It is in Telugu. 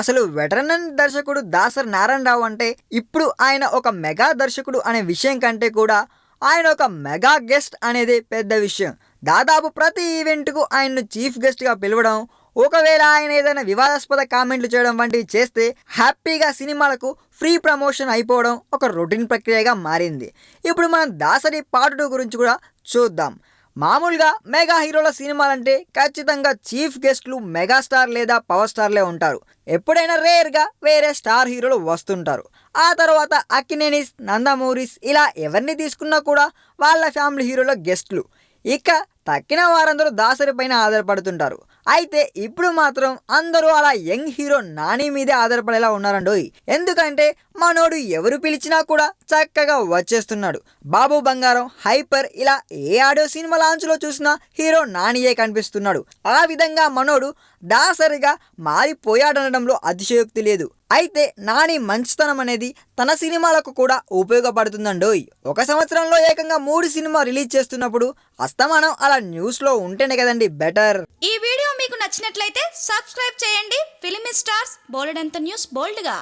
అసలు వెటరన్ దర్శకుడు దాసరి నారాయణరావు అంటే ఇప్పుడు ఆయన ఒక మెగా దర్శకుడు అనే విషయం కంటే కూడా ఆయన ఒక మెగా గెస్ట్ అనేది పెద్ద విషయం. దాదాపు ప్రతి ఈవెంట్కు ఆయన్ను చీఫ్ గెస్ట్గా పిలవడం, ఒకవేళ ఆయన ఏదైనా వివాదాస్పద కామెంట్లు చేయడం వంటివి చేస్తే హ్యాపీగా సినిమాలకు ఫ్రీ ప్రమోషన్ అయిపోవడం ఒక రొటీన్ ప్రక్రియగా మారింది. ఇప్పుడు మనం దాసరి పార్ట్ 2 గురించి కూడా చూద్దాం. మామూలుగా మెగా హీరోల సినిమాలంటే ఖచ్చితంగా చీఫ్ గెస్ట్లు మెగాస్టార్ లేదా పవర్ స్టార్లే ఉంటారు. ఎప్పుడైనా రేర్గా వేరే స్టార్ హీరోలు వస్తుంటారు. ఆ తర్వాత అక్కినేనిస్, నందమూరిస్ ఇలా ఎవరిని తీసుకున్నా కూడా వాళ్ళ ఫ్యామిలీ హీరోల గెస్ట్లు. ఇక తక్కిన వారందరూ దాసరి పైన ఆధారపడుతుంటారు. అయితే ఇప్పుడు మాత్రం అందరూ అలా యంగ్ హీరో నాని మీదే ఆధారపడేలా ఉన్నారండోయ్. ఎందుకంటే మనోడు ఎవరు పిలిచినా కూడా చక్కగా వచ్చేస్తున్నాడు. బాబు బంగారం, హైపర్ ఇలా ఏ ఆడియో సినిమా లాంచ్లో చూసినా హీరో నానియే కనిపిస్తున్నాడు. ఆ విధంగా మనోడు దాసరిగా మారిపోయాడనడంలో అతిశయోక్తి లేదు. అయితే నాని మంచితనం అనేది తన సినిమాలకు కూడా ఉపయోగపడుతుందండోయ్. ఒక సంవత్సరంలో ఏకంగా 3 సినిమా రిలీజ్ చేస్తున్నప్పుడు అస్తమానం అలా న్యూస్లో ఉంటేనే కదండి బెటర్. ఈ వీడియో మీకు నచ్చినట్లయితే సబ్స్క్రైబ్ చేయండి. ఫిలిమి స్టార్స్ బోలెడంత న్యూస్ బోల్డ్గా.